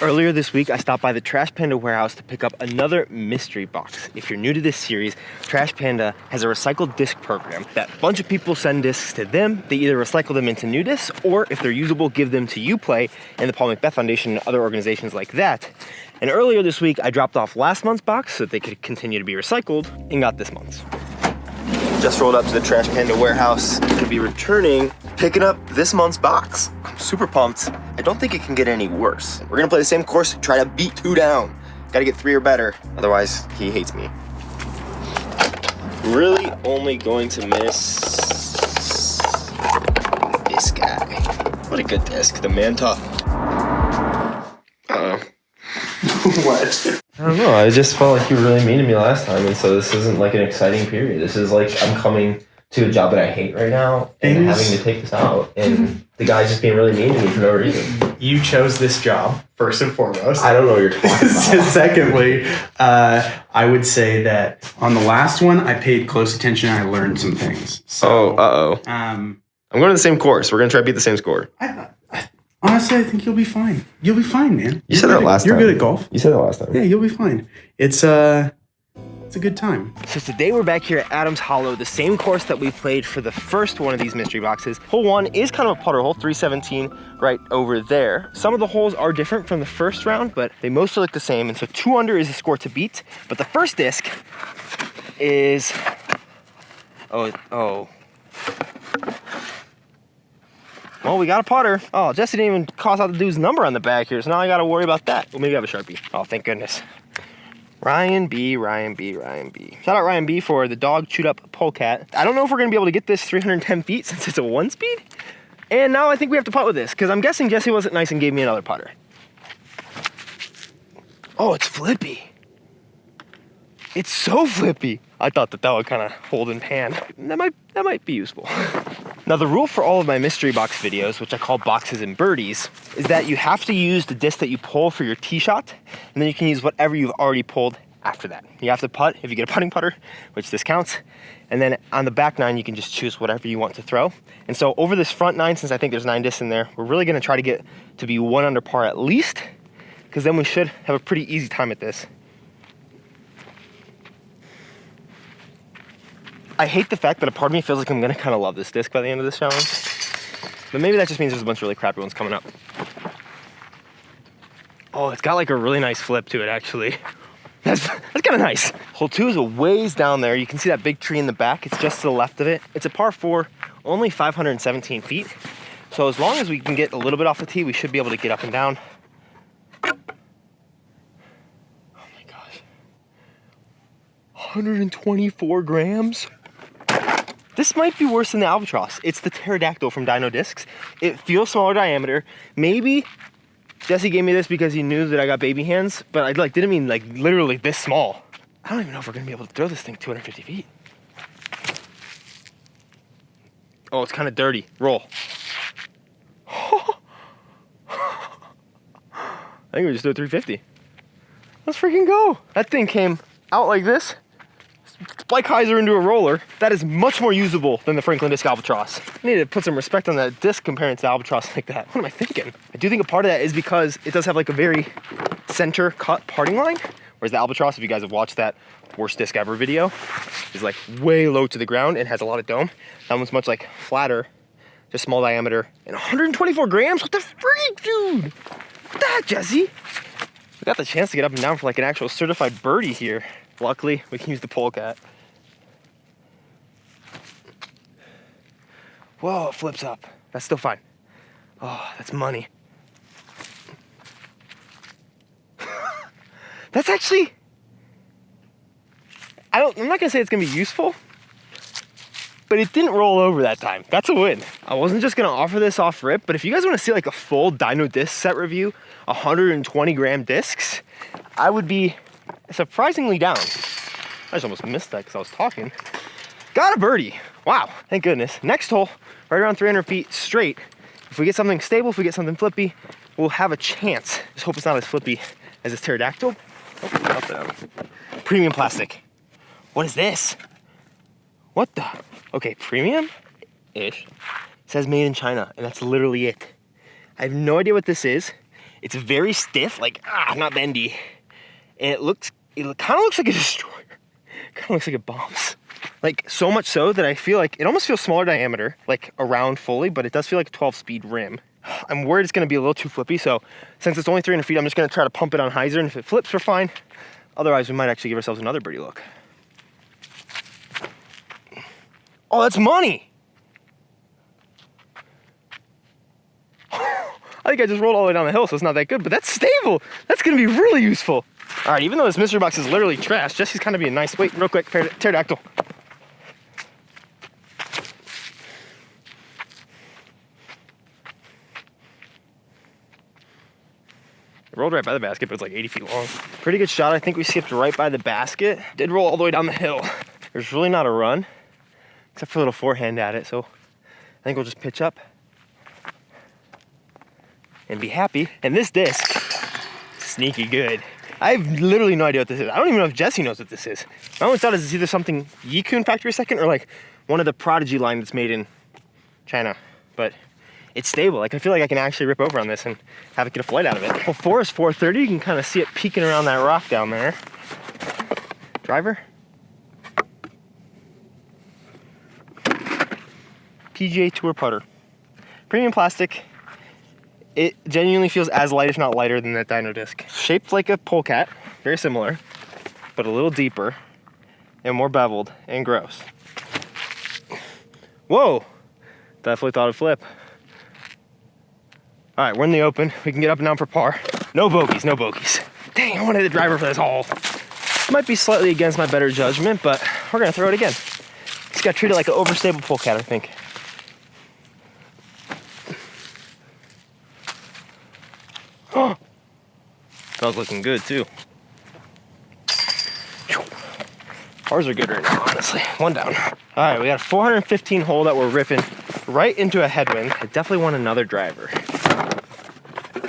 Earlier this week, I stopped by the Trash Panda warehouse to pick up another mystery box. If you're new to this series, Trash Panda has a recycled disc program that a bunch of people send discs to them. They either recycle them into new discs, or if they're usable, give them to Uplay and the Paul Macbeth Foundation and other organizations like that. And earlier this week, I dropped off last month's box so that they could continue to be recycled and got this month's. Just rolled up to the Trash Panda warehouse to be returning, picking up this month's box. I'm super pumped. I don't think it can get any worse. We're gonna play the same course, try to beat 2 down. Gotta get 3 or better, otherwise he hates me. Really only going to miss this guy. What a good disc, the Manta. What? I don't know, I just felt like you were really mean to me last time, and so this isn't like an exciting period. This is like I'm coming to a job that I hate right now and having to take this out, and the guy's just being really mean to me for no reason. You chose this job, first and foremost. I don't know what you're talking about. Secondly, I would say that on the last one, I paid close attention and I learned some things. So, I'm going to the same course. We're going to try to beat the same score. Honestly, I think you'll be fine. You'll be fine, man. You said that last time. You're good at golf. You said that last time. Yeah, you'll be fine. It's a good time. So today we're back here at Adams Hollow, the same course that we played for the first one of these mystery boxes. Hole 1 is kind of a putter hole, 317 right over there. Some of the holes are different from the first round, but they mostly look the same. And so 2 under is the score to beat. But the first disc is, well, we got a putter. Oh, Jesse didn't even cross out the dude's number on the back here, so now I gotta worry about that. Well, maybe I have a Sharpie. Oh, thank goodness. Ryan B. Shout out Ryan B for the dog chewed up polecat. I don't know if we're gonna be able to get this 310 feet since it's a 1-speed. And now I think we have to putt with this, because I'm guessing Jesse wasn't nice and gave me another putter. Oh, it's flippy. It's so flippy. I thought that would kind of hold and pan. That might be useful. Now the rule for all of my mystery box videos, which I call boxes and birdies, is that you have to use the disc that you pull for your tee shot, and then you can use whatever you've already pulled after that. You have to putt if you get a putting putter, which this counts, and then on the back 9 you can just choose whatever you want to throw. And so over this front 9, since I think there's 9 discs in there, we're really gonna try to get to be 1 under par at least, because then we should have a pretty easy time at this. I hate the fact that a part of me feels like I'm gonna kind of love this disc by the end of this challenge. But maybe that just means there's a bunch of really crappy ones coming up. Oh, it's got like a really nice flip to it, actually. That's kind of nice. Hole 2 is a ways down there. You can see that big tree in the back. It's just to the left of it. It's a par 4, only 517 feet. So as long as we can get a little bit off the tee, we should be able to get up and down. Oh my gosh. 124 grams. This might be worse than the Albatross. It's the pterodactyl from Dino Discs. It feels smaller diameter. Maybe Jesse gave me this because he knew that I got baby hands, but I didn't mean like literally this small. I don't even know if we're gonna be able to throw this thing 250 feet. Oh, it's kind of dirty. Roll. I think we just do a 350. Let's freaking go. That thing came out like this. Spike hyzer into a roller. That is much more usable than the Franklin Disc Albatross. I need to put some respect on that disc comparing to the Albatross like that. What am I thinking? I do think a part of that is because it does have like a very center cut parting line, whereas the Albatross, if you guys have watched that worst disc ever video, is like way low to the ground and has a lot of dome. That one's much like flatter, just small diameter, and 124 grams? What the freak, dude? What the heck, Jesse? We got the chance to get up and down for like an actual certified birdie here. Luckily, we can use the polecat. Whoa, it flips up. That's still fine. Oh, that's money. That's actually, I'm not gonna say it's gonna be useful, but it didn't roll over that time. That's a win. I wasn't just gonna offer this off rip, but if you guys wanna see like a full Dino Disc set review, 120 gram discs, I would be surprisingly down. I just almost missed that because I was talking. Got a birdie. Wow, thank goodness. Next hole, right around 300 feet straight. If we get something stable, if we get something flippy, we'll have a chance. Just hope it's not as flippy as this pterodactyl. Oh, not that. Premium plastic. What is this? What the? Okay, premium-ish. It says made in China, and that's literally it. I have no idea what this is. It's very stiff, like, not bendy. And it kind of looks like a destroyer. Kind of looks like it bombs. Like, so much so that I feel like it almost feels smaller diameter, like around fully, but it does feel like a 12-speed rim. I'm worried it's gonna be a little too flippy, so since it's only 300 feet, I'm just gonna try to pump it on hyzer, and if it flips, we're fine. Otherwise, we might actually give ourselves another birdie look. Oh, that's money! I think I just rolled all the way down the hill, so it's not that good, but that's stable. That's gonna be really useful. All right, even though this mystery box is literally trash, Jesse's kind of being nice. Wait, real quick, pterodactyl. It rolled right by the basket, but it's like 80 feet long. Pretty good shot. I think we skipped right by the basket. Did roll all the way down the hill. There's really not a run, except for a little forehand at it, so I think we'll just pitch up and be happy. And this disc, sneaky good. I have literally no idea what this is. I don't even know if Jesse knows what this is. I always thought it's either something Yikun factory second or like one of the Prodigy line that's made in China. But it's stable. Like, I feel like I can actually rip over on this and have it get a flight out of it. Well, 4 is 430. You can kind of see it peeking around that rock down there. Driver. PGA Tour putter. Premium plastic. It genuinely feels as light, if not lighter, than that dyno disc. Shaped like a polecat, very similar, but a little deeper and more beveled and gross. Whoa, definitely thought it'd flip. All right, we're in the open. We can get up and down for par. No bogeys, no bogeys. Dang, I wanted the driver for this hole. Might be slightly against my better judgment, but we're gonna throw it again. Just got treated like an overstable polecat, I think. Oh, smells looking good too. Pars are good right now, honestly. One down. All right, we got a 415 hole that we're ripping right into a headwind. I definitely want another driver.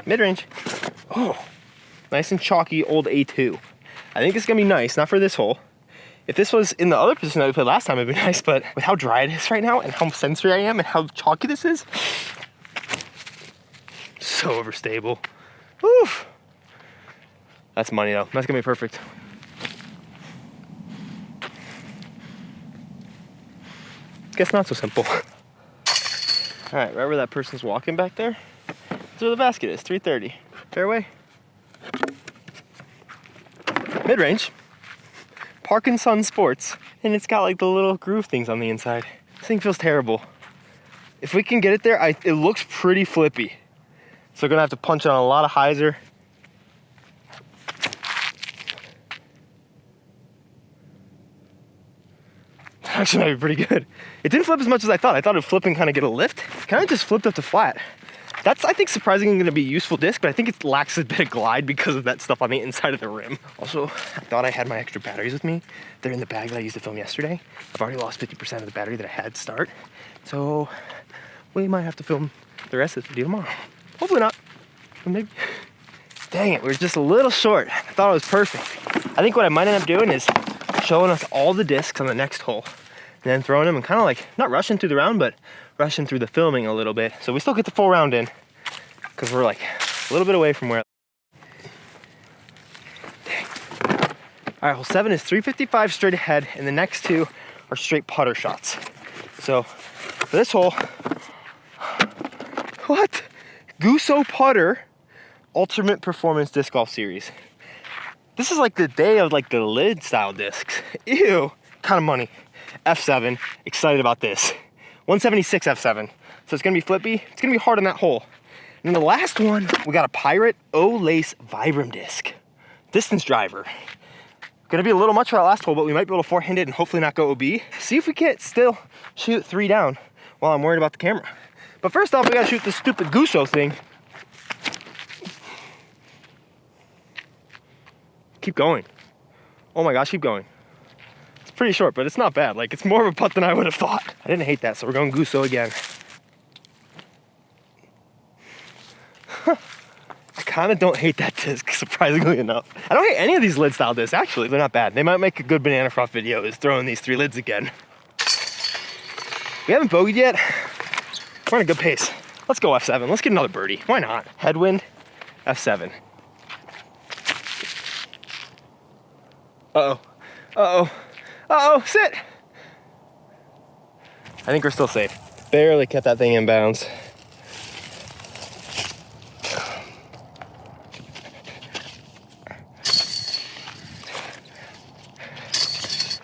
Mid-range. Oh, nice and chalky old A2. I think it's gonna be nice, not for this hole. If this was in the other position that we played last time, it'd be nice, but with how dry it is right now and how sensory I am and how chalky this is, so overstable. Oof. That's money though. That's gonna be perfect. Guess not so simple. All right, right where that person's walking back there, that's where the basket is, 330. Fairway. Mid-range. Parkinson Sports. And it's got like the little groove things on the inside. This thing feels terrible. If we can get it there, it looks pretty flippy. So we're gonna have to punch it on a lot of hyzer. Actually might be pretty good. It didn't flip as much as I thought. I thought it'd flip and kind of get a lift. Kind of just flipped up to flat. That's, I think, surprisingly gonna be a useful disc, but I think it lacks a bit of glide because of that stuff on the inside of the rim. Also, I thought I had my extra batteries with me. They're in the bag that I used to film yesterday. I've already lost 50% of the battery that I had to start. So we might have to film the rest of the video tomorrow. Hopefully not, but maybe. Dang it, we're just a little short. I thought it was perfect. I think what I might end up doing is showing us all the discs on the next hole, and then throwing them and kind of like, not rushing through the round, but rushing through the filming a little bit. So we still get the full round in, because we're like a little bit away from where. Dang. All right, hole 7 is 355 straight ahead, and the next 2 are straight putter shots. So for this hole, what? Guso Putter Ultimate Performance Disc Golf Series. This is like the day of like the lid style discs. Ew, kind of money. F7, excited about this. 176 F7. So it's gonna be flippy. It's gonna be hard on that hole. And then the last one, we got a Pirate O-Lace Vibram disc. Distance driver. Gonna be a little much for that last hole, but we might be able to forehand it and hopefully not go OB. See if we can't still shoot 3 down while I'm worried about the camera. But first off, we gotta shoot this stupid Guso thing. Keep going. Oh my gosh, keep going. It's pretty short, but it's not bad. Like, it's more of a putt than I would have thought. I didn't hate that, so we're going Guso again. I kind of don't hate that disc, surprisingly enough. I don't hate any of these lid style discs, actually. They're not bad. They might make a good banana froth video, is throwing these 3 lids again. We haven't bogeyed yet. We're on a good pace. Let's go F7. Let's get another birdie. Why not? Headwind. F7. Uh-oh. Uh-oh. Uh-oh, sit! I think we're still safe. Barely kept that thing in bounds.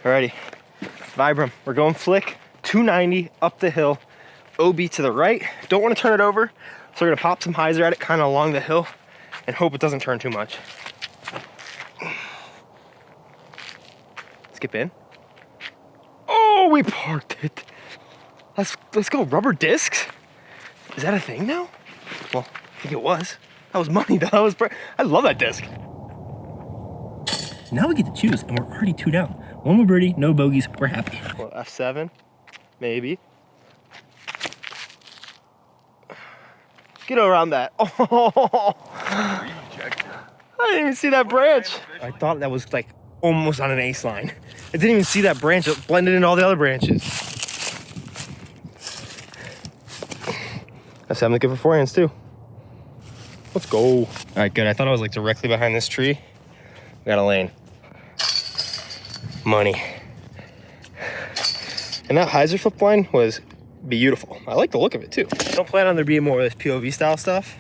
Alrighty, Vibram, we're going flick, 290 up the hill, OB to the right. Don't want to turn it over, so we're gonna pop some hyzer at it kind of along the hill and hope it doesn't turn too much. Skip in. Oh, we parked it. Let's go, rubber discs? Is that a thing now? Well, I think it was. That was money though, I love that disc. Now we get to choose, and we're already 2 down. 1 more birdie, no bogeys, we're happy. Well, F7, maybe. Get around that. Oh, I didn't even see that branch. I thought that was like almost on an ace line. I didn't even see that branch. It blended in all the other branches. F7 to good for forehands too. Let's go. All right, good. I thought I was like directly behind this tree. We got a lane. Money. And that hyzer flip line was beautiful. I like the look of it too. I don't plan on there being more of this POV style stuff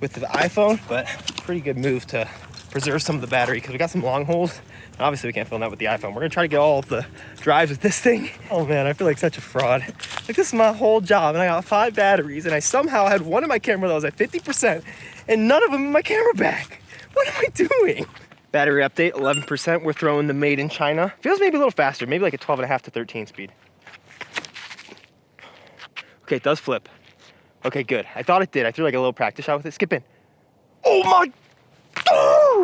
with the iPhone, but pretty good move to preserve some of the battery because we got some long holes. And obviously we can't film that with the iPhone. We're gonna try to get all of the drives with this thing. Oh man, I feel like such a fraud. Like this is my whole job and I got 5 batteries and I somehow had one in my camera that was at 50% and none of them in my camera bag. What am I doing? Battery update, 11%. We're throwing the made in China. Feels maybe a little faster, maybe like a 12.5 to 13 speed. Okay, it does flip. Okay, good. I thought it did. I threw like a little practice shot with it. Skip in. Oh my,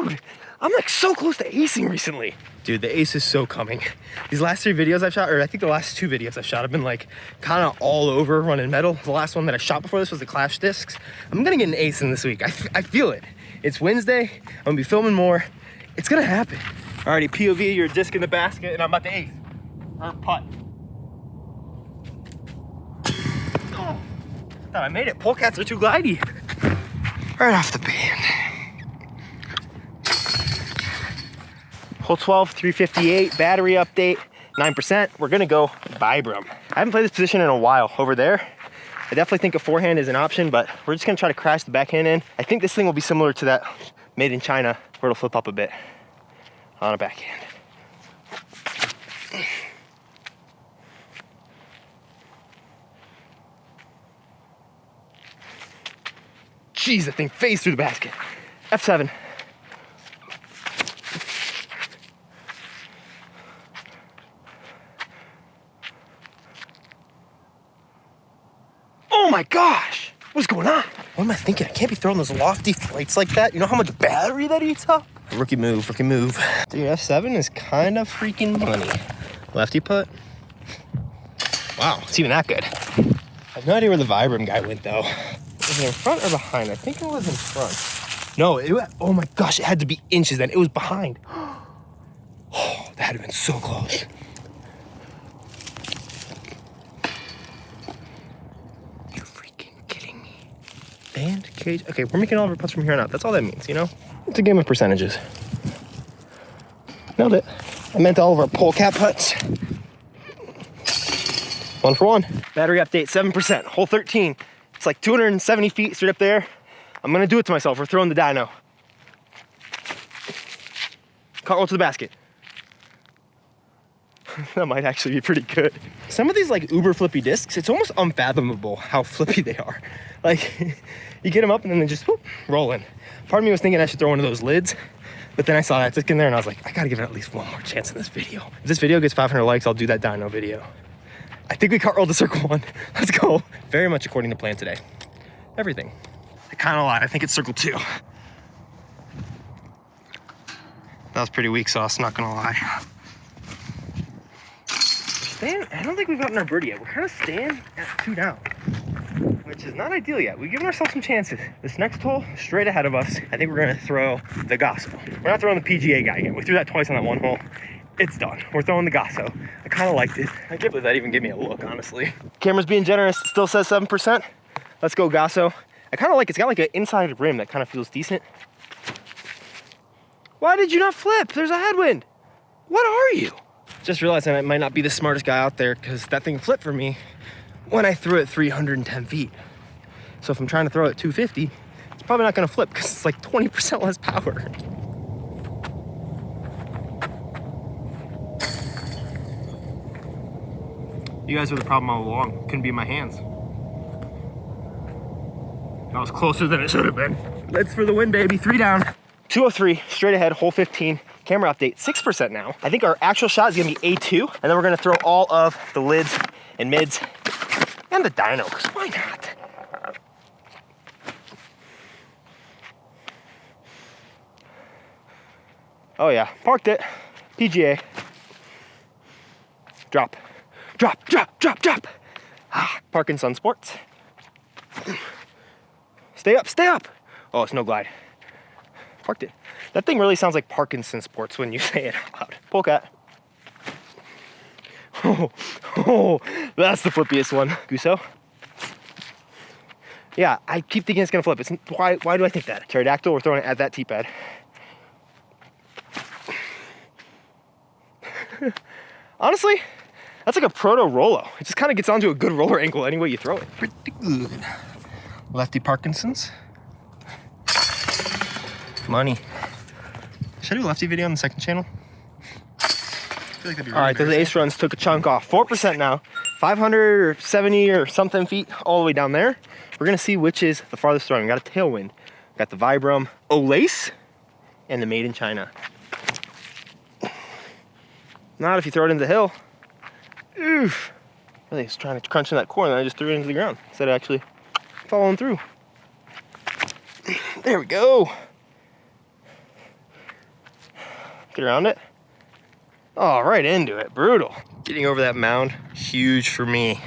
dude! I'm like so close to acing recently. Dude, the ace is so coming. These last 3 videos I've shot, or I think the last 2 videos I've shot, have been like kind of all over running metal. The last one that I shot before this was the Clash discs. I'm gonna get an ace in this week. I feel it. It's Wednesday. I'm gonna be filming more. It's gonna happen. Alrighty, POV, you're a disc in the basket, and I'm about to ace. Or putt. Oh, thought I made it. Polecats are too glidey. Right off the band. Hole 12, 358, battery update, 9%. We're gonna go Vibram. I haven't played this position in a while over there. I definitely think a forehand is an option, but we're just gonna try to crash the backhand in. I think this thing will be similar to that made in China, where it'll flip up a bit on a backhand. Jeez, that thing phased through the basket. F7. Oh my gosh, what's going on? What am I thinking? I can't be throwing those lofty flights like that. You know how much battery that eats up? Rookie move, rookie move. Dude, F7 is kind of freaking money. Lefty putt. Wow, it's even that good. I have no idea where the Vibram guy went though. Was it in front or behind? I think it was in front. No, oh my gosh, it had to be inches then. It was behind. Oh, that had been so close. You're freaking kidding me. And cage. Okay, we're making all of our putts from here on out. That's all that means, you know? It's a game of percentages. Nailed it. I meant all of our polecat putts. 1 for 1. Battery update, 7%. Hole 13. It's like 270 feet straight up there. I'm gonna do it to myself. We're throwing the dyno. Cartwheel to the basket. That might actually be pretty good. Some of these like uber flippy discs, it's almost unfathomable how flippy they are. Like, you get them up and then they just whoop, roll in. Part of me was thinking I should throw one of those lids, but then I saw that disc in there and I was like, I gotta give it at least one more chance in this video. If this video gets 500 likes, I'll do that dyno video. I think we cartwheeled to circle 1. Let's go. Very much according to plan today. Everything. I kind of lied. I think it's circle 2. That was pretty weak sauce, not gonna lie. I don't think we've gotten our birdie yet. We're kind of staying at 2 down, which is not ideal yet. We've given ourselves some chances. This next hole, straight ahead of us, I think we're gonna throw the Gasso. We're not throwing the PGA guy again. We threw that twice on that one hole. It's done. We're throwing the Gasso. I kind of liked it. I can't believe that even gave me a look, honestly. Camera's being generous. It still says 7%. Let's go Gasso. I kind of like, it's got like an inside rim that kind of feels decent. Why did you not flip? There's a headwind. What are you? Just realizing I might not be the smartest guy out there because that thing flipped for me when I threw it 310 feet. So if I'm trying to throw it 250, it's probably not gonna flip because it's like 20% less power. You guys were the problem all along. Couldn't be in my hands. That was closer than it should have been. Let's for the win, baby. 3 down. 203, straight ahead, hole 15. Camera update, 6% now. I think our actual shot is gonna be A2, and then we're gonna throw all of the lids and mids and the dyno, because why not? Oh yeah, parked it. PGA. Drop. Drop, drop, drop, drop. Ah, Parkin Sun Sports. Stay up, stay up. Oh, it's no glide. Parked it. That thing really sounds like Parkinson Sports when you say it out loud. Polecat. Oh, that's the flippiest one. Guso. Yeah, I keep thinking it's gonna flip. It's why do I think that? Pterodactyl, we're throwing it at that tee pad. Honestly, that's like a proto Rolo. It just kind of gets onto a good roller angle any way you throw it. Pretty good. Lefty Parkinson's. Money. Should I do a lefty video on the second channel? I feel like that'd be really. All right, those ace runs took a chunk off. 4% now. 570 or something feet all the way down there. We're gonna see which is the farthest throwing. We got a tailwind. Got the Vibram Olace and the Made in China. Not if you throw it into the hill. Oof. Really, was trying to crunch in that corner and I just threw it into the ground instead of actually following through. There we go. Get around it. Oh, right into it. Brutal. Getting over that mound, huge for me.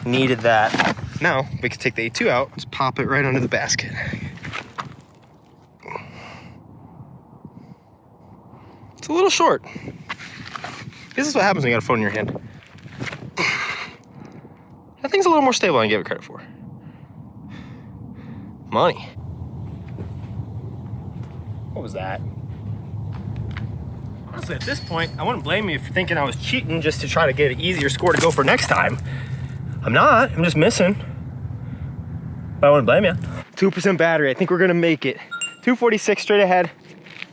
Needed that. Now we can take the A2 out. Just pop it right under the basket. It's a little short. This is what happens when you got a phone in your hand. That thing's a little more stable than I gave it credit for. Money. What was that? Honestly, at this point, I wouldn't blame you for thinking I was cheating just to try to get an easier score to go for next time. I'm not, I'm just missing. But I wouldn't blame you. 2% battery, I think we're gonna make it. 246 straight ahead.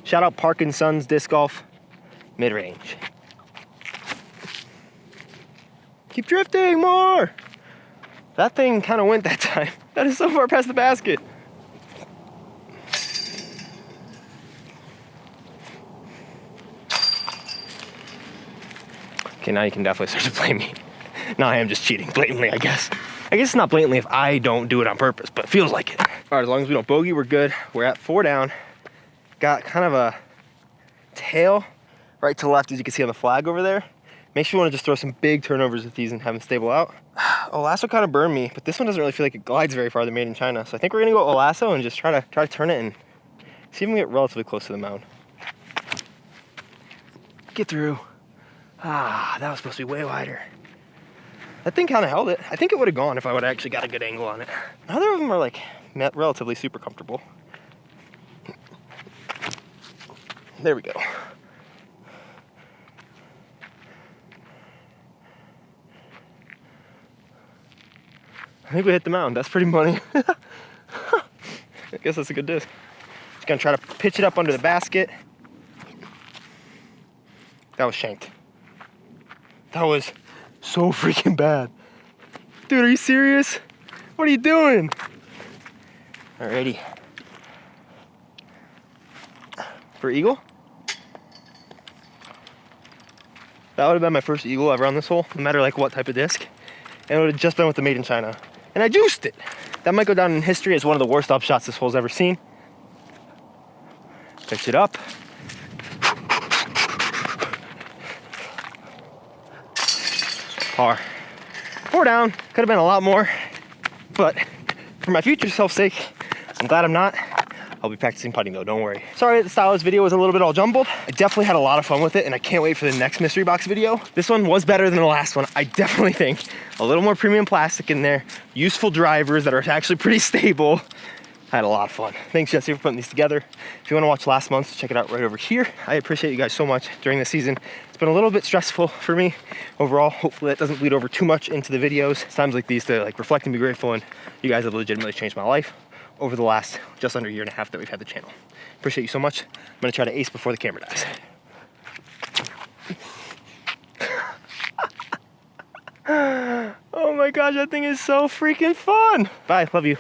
Shout out Parkinson's Disc Golf, mid-range. Keep drifting more. That thing kind of went that time. That is so far past the basket. Okay, now you can definitely start to blame me. Now I am just cheating blatantly, I guess. I guess it's not blatantly if I don't do it on purpose, but it feels like it. All right, as long as we don't bogey, we're good. We're at 4 down. Got kind of a tail right to left, as you can see on the flag over there. Make sure you want to just throw some big turnovers with these and have them stable out. Olasso kind of burned me, but this one doesn't really feel like it glides very far, the Made in China. So I think we're gonna go Olasso and just try to turn it and see if we can get relatively close to the mound. Get through. Ah, that was supposed to be way wider. That thing kind of held it. I think it would have gone if I would have actually got a good angle on it. Neither of them are like relatively super comfortable. There we go. I think we hit the mound. That's pretty money. I guess that's a good disc. Just gonna try to pitch it up under the basket. That was shanked. That was so freaking bad. Dude, are you serious? What are you doing? Alrighty. For eagle? That would have been my first eagle ever on this hole, no matter like what type of disc. And it would have just been with the Made in China. And I juiced it. That might go down in history as one of the worst upshots this hole's ever seen. Pitch it up. Par. 4 down. Could have been a lot more. But for my future self's sake, I'm glad I'm not. I'll be practicing putting though, don't worry. Sorry that the stylus video was a little bit all jumbled. I definitely had a lot of fun with it, and I can't wait for the next mystery box video. This one was better than the last one. I definitely think a little more premium plastic in there, useful drivers that are actually pretty stable. I had a lot of fun. Thanks, Jesse, for putting these together. If you want to watch last month's, check it out right over here. I appreciate you guys so much during the season. It's been a little bit stressful for me overall. Hopefully that doesn't bleed over too much into the videos. It's times like these to like reflect and be grateful, and you guys have legitimately changed my life over the last just under a year and a half that we've had the channel. Appreciate you so much. I'm gonna try to ace before the camera dies. Oh my gosh, that thing is so freaking fun. Bye, love you.